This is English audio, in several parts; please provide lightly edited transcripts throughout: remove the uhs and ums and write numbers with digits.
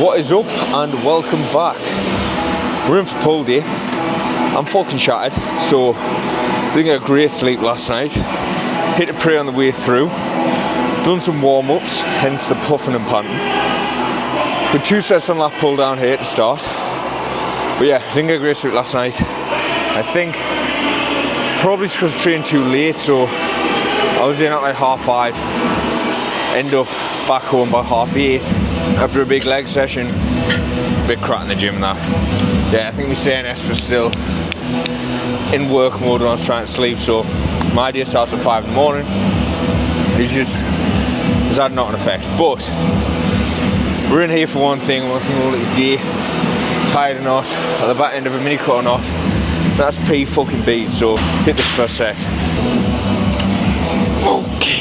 What is up and welcome back. We're in for pull day. I'm fucking shattered, so didn't get a great sleep last night. Hit a prey on the way through. Done some warm-ups, hence the puffing and panting. With 2 sets on lat pull down here to start. But yeah, didn't get a great sleep last night. I think probably because I trained too late, so I was in at like 5:30. End up back home by 8:30 after a big leg session. A bit crap in the gym and that. Yeah, I think my CNS was still in work mode when I was trying to sleep, so my day starts at 5 in the morning. It's had not an effect. But we're in here for one thing, working all day, tired or not, at the back end of a mini cut or not. That's P fucking B, so hit this first set. Okay.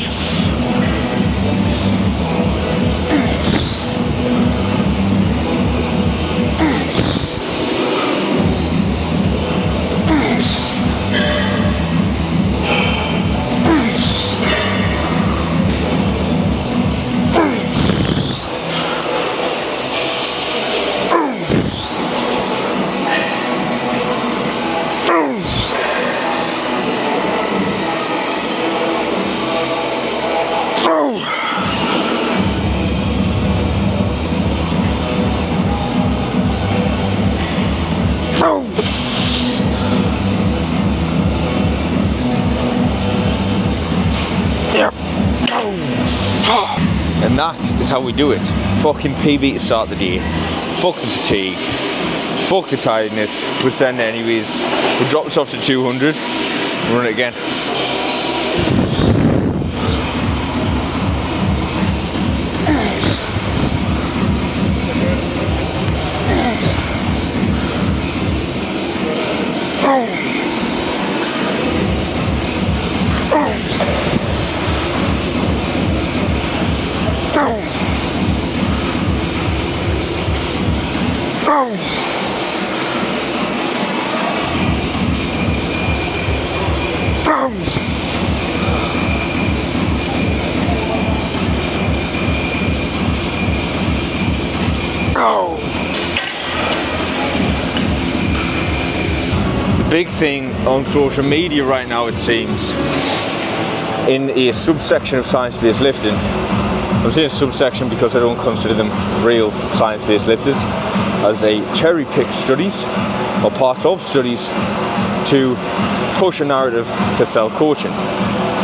And that is how we do it. Fucking PB to start the day. Fuck the fatigue. Fuck the tiredness. We're sending it anyways. We'll drop this off to 200 and run it again. The big thing on social media right now, it seems, in a subsection of science-based lifting, I'm saying subsection because I don't consider them real science-based lifters, as they cherry-pick studies or parts of studies to push a narrative to sell coaching.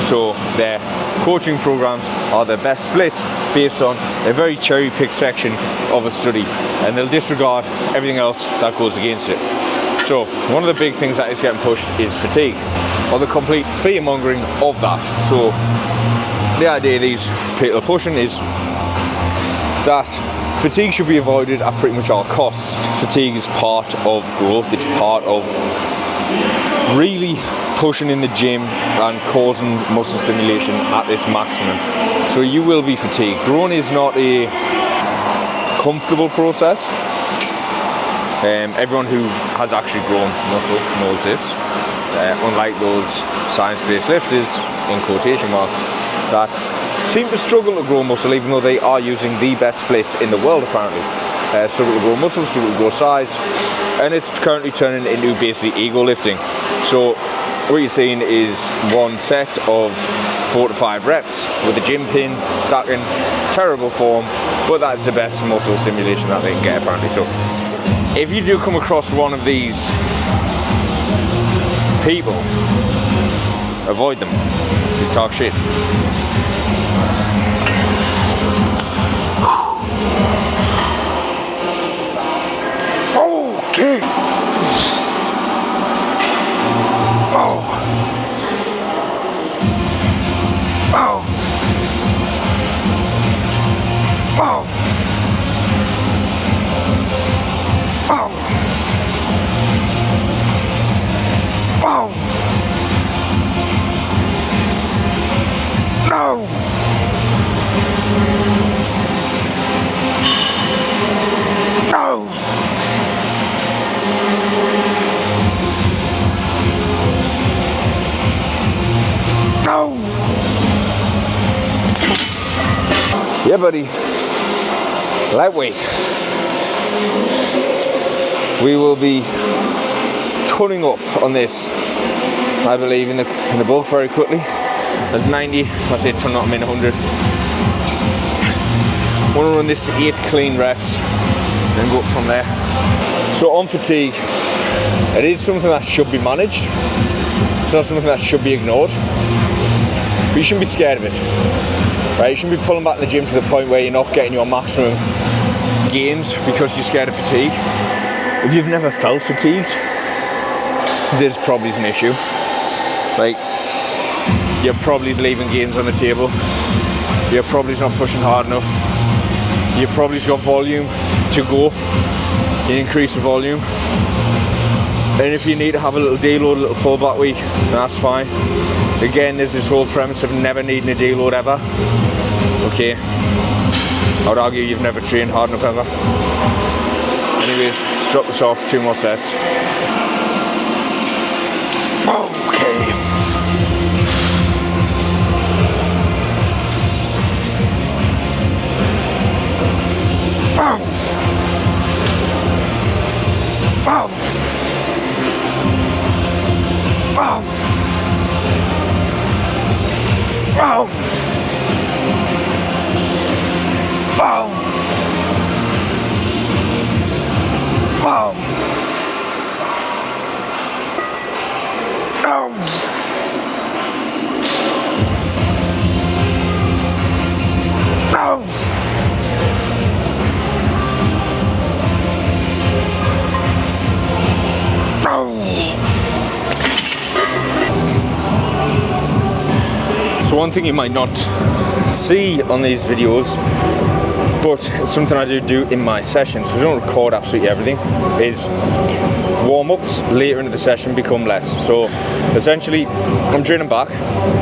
So their coaching programs are their best splits based on a very cherry-picked section of a study, and they'll disregard everything else that goes against it. So one of the big things that is getting pushed is fatigue, or the complete fear-mongering of that. So the idea these people are pushing is that fatigue should be avoided at pretty much all costs. Fatigue is part of growth, it's part of really pushing in the gym and causing muscle stimulation at its maximum. So you will be fatigued. Growing is not a comfortable process. Everyone who has actually grown muscle knows this. Unlike those science-based lifters, in quotation marks, that seem to struggle to grow muscle even though they are using the best splits in the world apparently. Struggle to grow muscle, struggle to grow size, and it's currently turning into basically ego lifting. So what you're seeing is one set of 4 to 5 reps with a gym pin, stacking, terrible form, but that's the best muscle stimulation that they can get apparently. So if you do come across one of these people, avoid them. You talk shit. Okay. Oh. Oh. Oh. Oh. Oh. No. No. No. Yeah, buddy. Lightweight. we will be turning up on this, I believe, in the bulk very quickly. There's 90, I say turn up, I'm in 100. I want to run this to 8 clean reps, then go up from there. So on fatigue, it is something that should be managed. It's not something that should be ignored. But you shouldn't be scared of it, right? You shouldn't be pulling back in the gym to the point where you're not getting your maximum gains because you're scared of fatigue. If you've never felt fatigued, this probably is an issue. Like, you're probably leaving gains on the table. You're probably not pushing hard enough. You've probably got volume to go. You increase the volume. And if you need to have a little deload, a little pullback week, that's fine. Again, there's this whole premise of never needing a deload ever. Okay. I would argue you've never trained hard enough ever. Anyways, let's drop this off, 2 more sets. Okay. Wow. Wow. Wow. Wow. Wow. Wow. Wow. So one thing you might not see on these videos, but it's something I do in my sessions, so I don't record absolutely everything, is warm-ups later into the session become less. So essentially, I'm training back,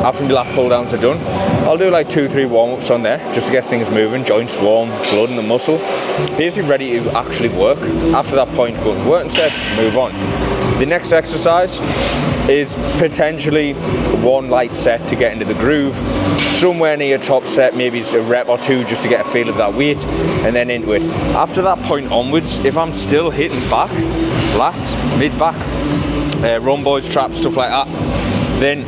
after my lat pull downs are done, I'll do like 2-3 warm-ups on there, just to get things moving, joints warm, blood in the muscle, basically ready to actually work. After that point, go to working sets, move on. The next exercise is potentially one light set to get into the groove, somewhere near top set, maybe it's a rep or 2 just to get a feel of that weight, and then into it. After that point onwards, if I'm still hitting back, lats, mid-back, rhomboids, traps, stuff like that, then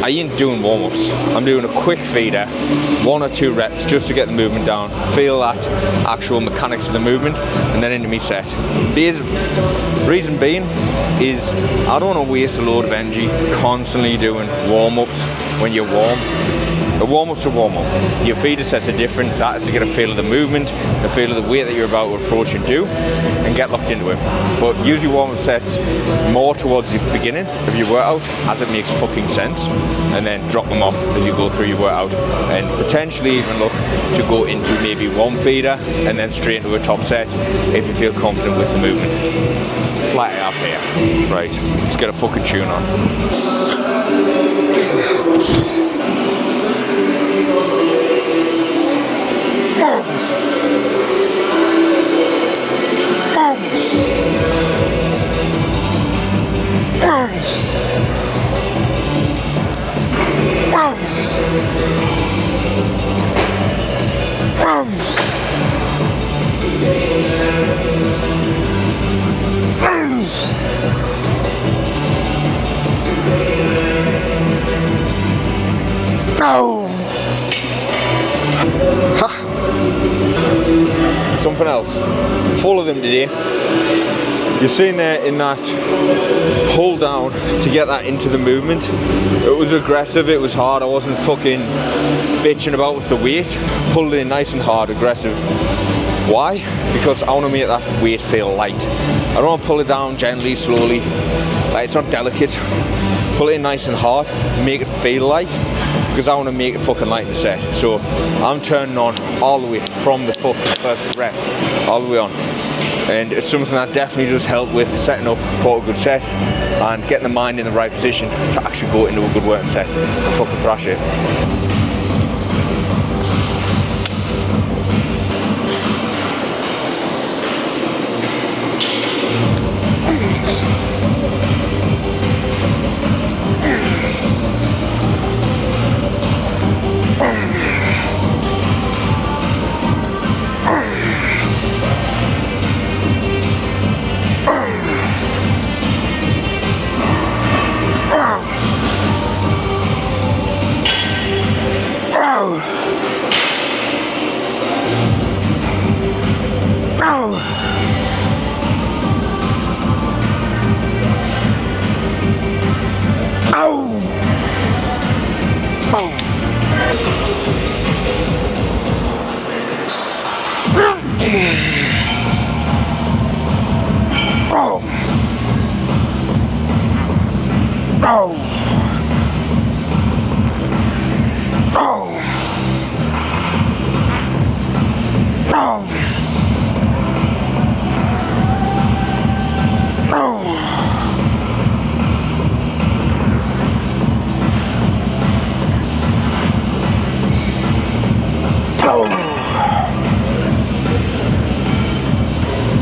I ain't doing warm-ups. I'm doing a quick feeder, 1 or 2 reps just to get the movement down, feel that actual mechanics of the movement, and then into me set. The reason being is I don't want to waste a load of energy constantly doing warm-ups when you're warm. A warm-up's a warm-up. Your feeder sets are different. That is to get a feel of the movement, a feel of the weight that you're about to approach and do, and get locked into it. But use your warm-up sets more towards the beginning of your workout, as it makes fucking sense, and then drop them off as you go through your workout, and potentially even look to go into maybe one feeder and then straight into a top set if you feel confident with the movement. Like I have here. Right, let's get a fucking tune on. Something else. 4 of them today. You're seeing there in that pull down to get that into the movement. It was aggressive, it was hard. I wasn't fucking bitching about with the weight. Pulled in nice and hard, aggressive. Why? Because I want to make that weight feel light. I don't want to pull it down gently, slowly. Like, it's not delicate. Pull it in nice and hard, make it feel light, because I want to make it fucking light in the set. So I'm turning on all the way from the fucking first rep, all the way on. And it's something that definitely does help with setting up for a good set and getting the mind in the right position to actually go into a good working set and fucking thrash it.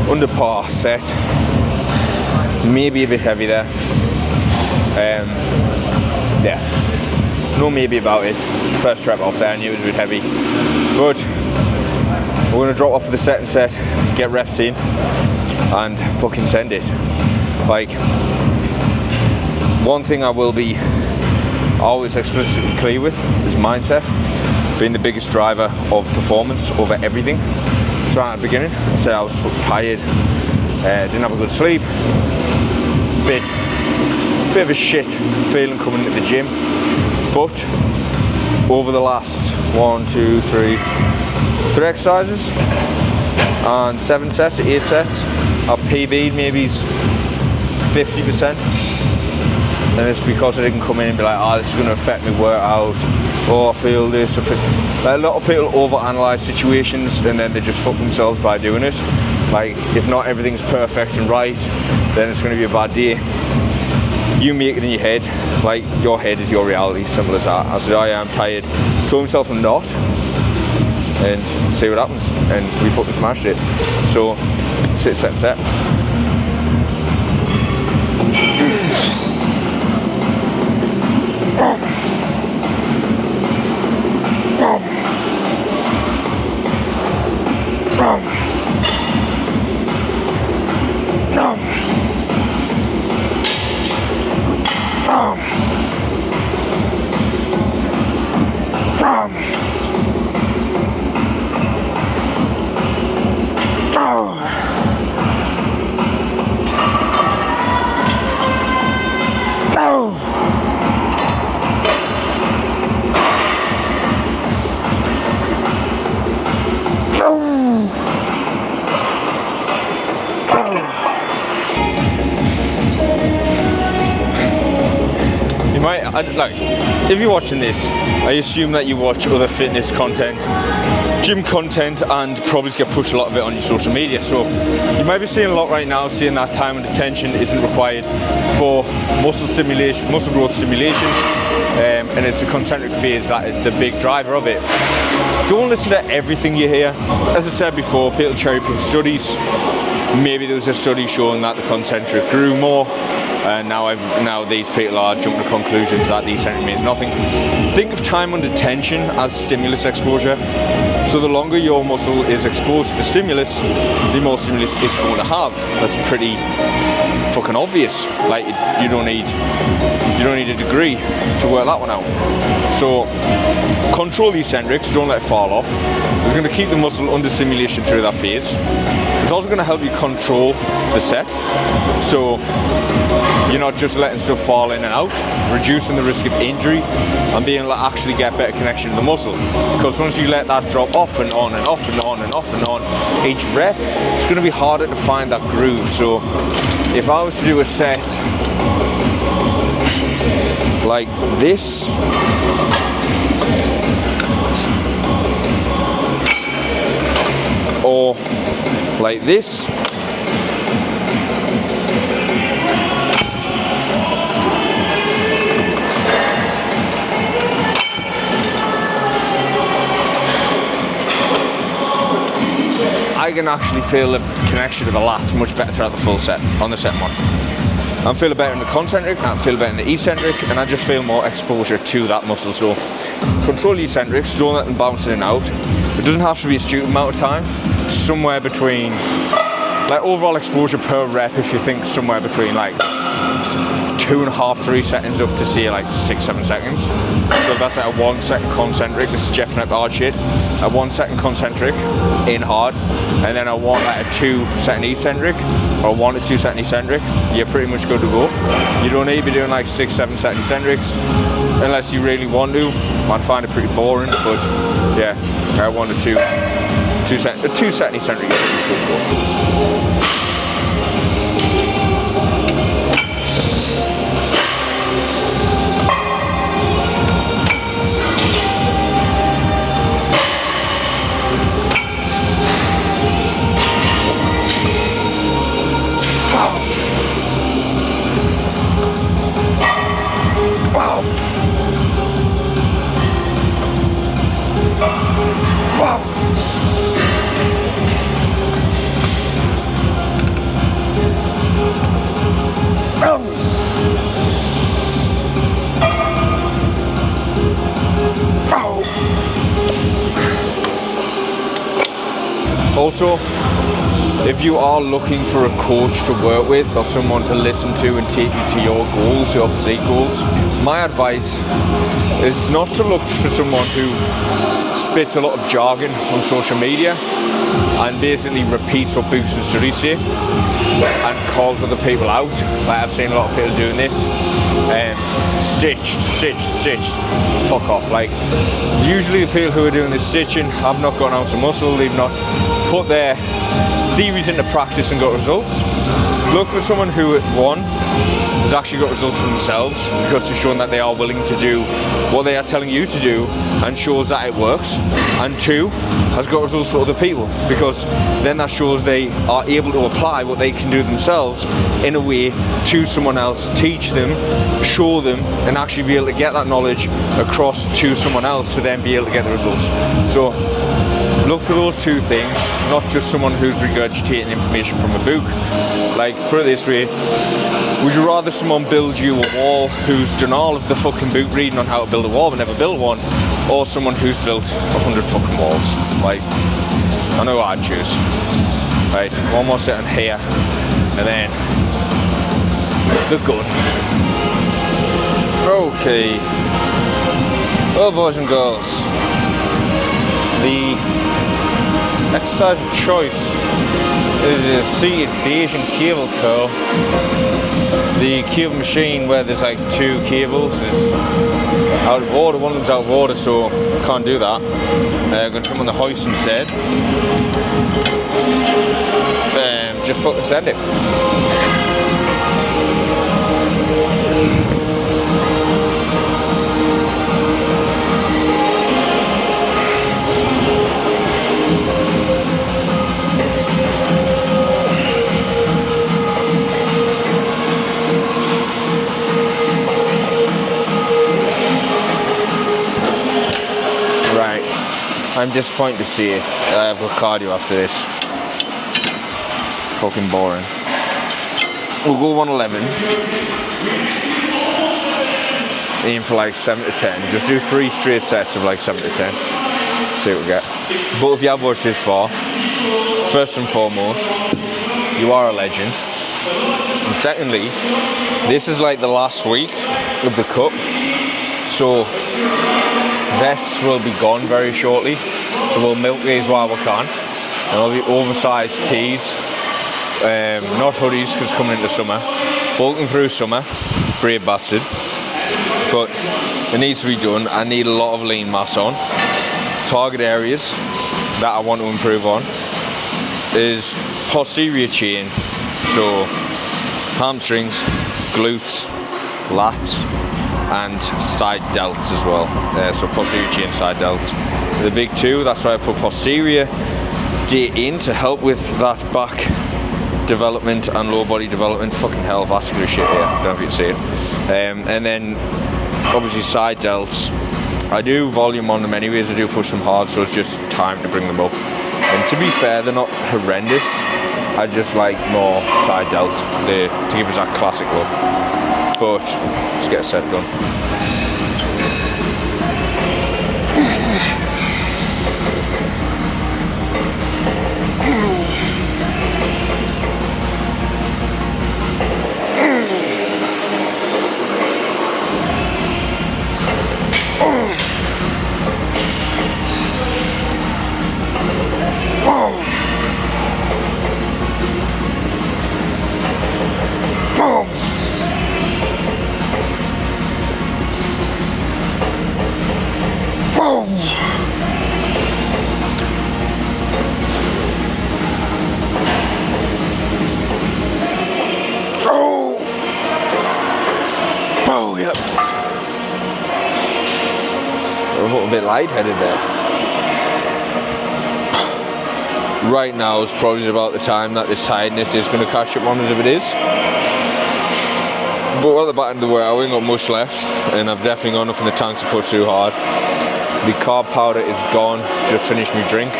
Under par set, maybe a bit heavy there. Yeah, no maybe about it. First rep off there, I knew it was a bit heavy, but we're gonna drop off for the second set, get reps in, and fucking send it. Like, one thing I will be always explicitly clear with is mindset being the biggest driver of performance over everything. So right at the beginning, I said I was fucking tired, didn't have a good sleep, bit of a shit feeling coming into the gym, but over the last 3 exercises and 7 sets, 8 sets, I've PB'd maybe 50%, and it's because I didn't come in and be like, oh, this is going to affect me workout, oh, I feel this, I feel... Like, a lot of people overanalyze situations and then they just fuck themselves by doing it. Like, if not everything's perfect and right, then it's going to be a bad day. You make it in your head, like, your head is your reality, simple as that. I said, oh yeah, I'm tired, told myself I'm not, and see what happens, and we fucking smashed it. So, sit, set, set. Like, if you're watching this, I assume that you watch other fitness content, gym content, and probably get pushed a lot of it on your social media. So you might be seeing a lot right now, seeing that time and attention isn't required for muscle stimulation, muscle growth stimulation, and it's a concentric phase that is the big driver of it. Don't listen to everything you hear. As I said before, people cherry pick studies. Maybe there was a study showing that the concentric grew more, and now these people are jumping to conclusions that the eccentric means nothing. Think of time under tension as stimulus exposure. So the longer your muscle is exposed to the stimulus, the more stimulus it's going to have. That's pretty fucking obvious. Like, you don't need a degree to work that one out. So control the eccentrics, don't let it fall off. It's going to keep the muscle under stimulation through that phase. It's also going to help you control the set, so you're not just letting stuff fall in and out, reducing the risk of injury and being able to actually get better connection to the muscle. Because once you let that drop off and on and off and on and off and on each rep, it's going to be harder to find that groove. So if I was to do a set like this, or like this, I can actually feel the connection of the lats much better throughout the full set on the second one. I'm feeling better in the concentric, I'm feeling better in the eccentric, and I just feel more exposure to that muscle. So control the eccentrics, don't let them bounce in and out. It doesn't have to be a stupid amount of time. Somewhere between, like, overall exposure per rep, if you think somewhere between like 2.5, 3 seconds up to say like 6-7 seconds. So that's like a 1 second concentric. This is Jeff Neck hard shit. A 1 second concentric in hard, and then I want like a 2 second eccentric, or 1 to 2 second eccentric. You're pretty much good to go. You don't need to be doing like 6-7 second eccentrics. unless you really want to. I'd find it pretty boring, but yeah, I 1 to 2 set eccentric extensions. Also, if you are looking for a coach to work with or someone to listen to and take you to your goals, your physique goals, my advice is not to look for someone who spits a lot of jargon on social media and basically repeats what Boots and Study say and calls other people out. Like I've seen a lot of people doing this. Stitched, fuck off. Like, usually the people who are doing this stitching have not got an ounce of muscle, they've not put their theories into practice and got results. Look for someone who, one, has actually got results for themselves because they've shown that they are willing to do what they are telling you to do and shows that it works, and two, has got results for other people because then that shows they are able to apply what they can do themselves in a way to someone else, teach them, show them, and actually be able to get that knowledge across to someone else to then be able to get the results. So look for those two things, not just someone who's regurgitating information from a book. Like, put it this way, would you rather someone build you a wall who's done all of the fucking book reading on how to build a wall but never built one, or someone who's built 100 fucking walls? Like, I know what I'd choose. Right, one more set on here, and then the guns. Okay. Well, boys and girls, the exercise of choice is a seated Bayesian cable curl. The cable machine where there's like 2 cables is out of order, one of them's out of order, so can't do that. I'm going to jump on the hoist instead. Just fucking send it. I'm disappointed to see it. I have got cardio after this. Fucking boring. We'll go 111. Aim for like 7 to 10. Just do 3 straight sets of like 7 to 10. See what we get. But if you have watched this far, first and foremost, you are a legend. And secondly, this is like the last week of the cup. So vests will be gone very shortly, so we'll milk these while we can, and there'll be oversized tees, not hoodies because coming into summer, bulking through summer, brave bastard, but it needs to be done. I need a lot of lean mass on. Target areas that I want to improve on is posterior chain, so hamstrings, glutes, lats, and side delts as well. So posterior chain, side delts, the big 2. That's why I put posterior day in to help with that back development and lower body development. Fucking hell, vascular shit here. I don't know if you can see it. And then obviously side delts. I do volume on them anyways. I do push them hard, so it's just time to bring them up. And to be fair, they're not horrendous. I just like more side delts to give us that classic look. But let's get a set done. Oh, yep. A little bit lightheaded there. Right now is probably about the time that this tiredness is going to catch up on us if it is. But we're at the back end of the way, I ain't got much left, and I've definitely got enough in the tank to push through hard. The carb powder is gone, just finished my drink.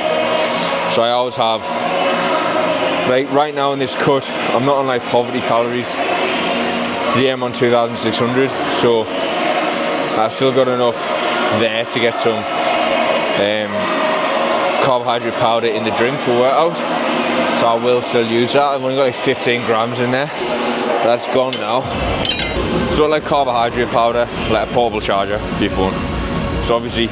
So I always have, like right now in this cut, I'm not on like poverty calories. Today I'm on 2,600, so I've still got enough there to get some carbohydrate powder in the drink for workout. So I will still use that. I've only got like 15 grams in there. That's gone now. So like carbohydrate powder, like a portable charger for your phone. So obviously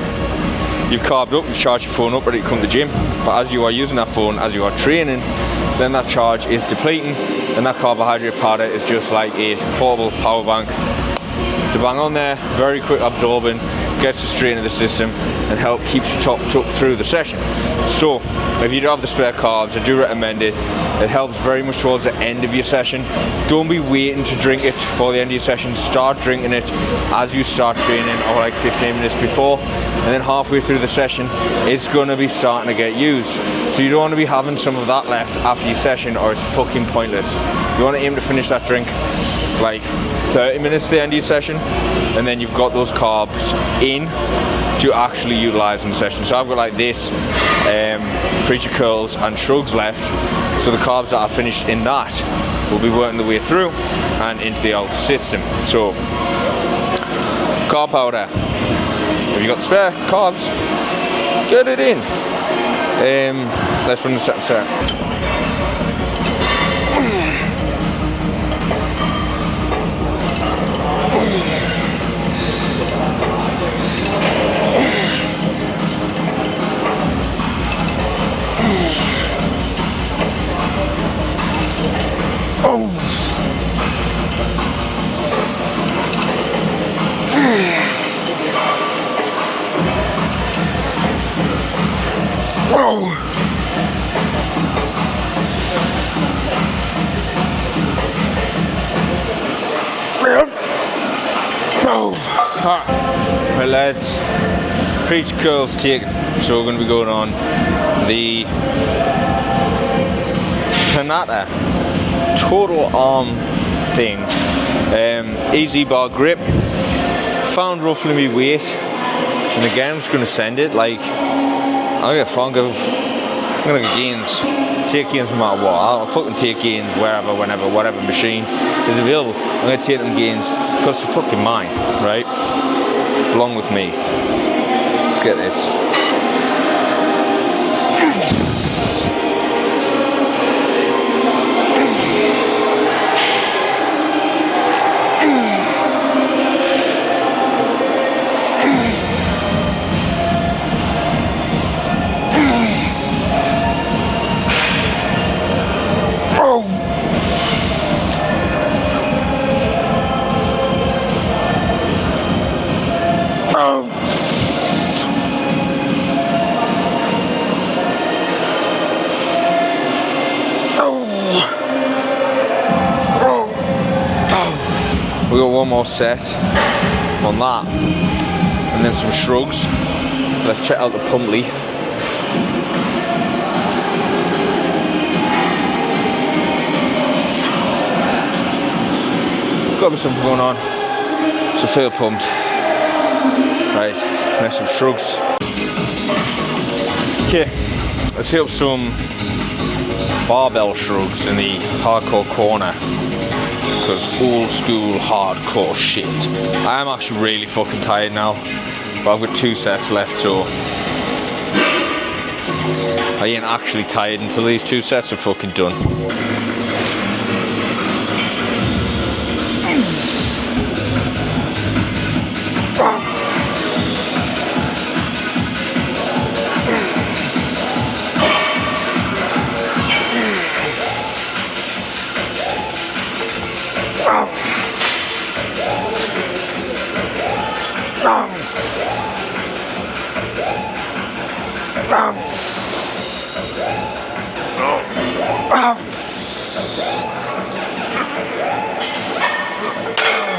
you've carbed up, you've charged your phone up ready to come to the gym, but as you are using that phone, as you are training, then that charge is depleting, and that carbohydrate powder is just like a portable power bank to bang on there, very quick absorbing, gets the strain of the system and help keeps you topped up through the session. So if you do have the spare carbs, I do recommend it. It helps very much towards the end of your session. Don't be waiting to drink it for the end of your session. Start drinking it as you start training, or like 15 minutes before, and then halfway through the session it's going to be starting to get used. So you don't want to be having some of that left after your session, or it's fucking pointless. You want to aim to finish that drink like 30 minutes to the end of your session, and then you've got those carbs in to actually utilize in the session. So I've got like this preacher curls and shrugs left, so the carbs that are finished in that will be working their way through and into the old system. So carb powder, if you got the spare carbs, get it in. Let's run the second set. Alright, well lads, preach curls taken. So we're going to be going on the Kanata total arm thing. Easy bar grip, found roughly my weight, and again I'm just going to send it like I'm going to get gains, take gains no matter what. I'll fucking take gains wherever, whenever, whatever machine is available. I'm going to take them gains because they're fucking mine, right? Along with me. Let's get this. We got one more set on that, and then some shrugs. So let's check out the pump leaf. Got me something going on. So feel pumped. Right, let's some shrugs. Okay, let's hit up some barbell shrugs in the hardcore corner. Because old school hardcore shit. I am actually really fucking tired now, but I've got 2 sets left, so I ain't actually tired until these 2 sets are fucking done.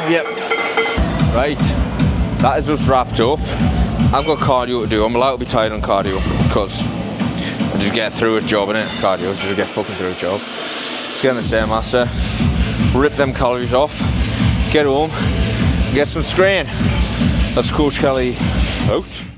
Yep. Right, that is just wrapped up. I've got cardio to do. I'm allowed to be tired on cardio because I just get through a job, innit? Cardio, just get fucking through a job. Get on the Stairmaster, rip them calories off, get home, get some strain. That's Coach Kelly out.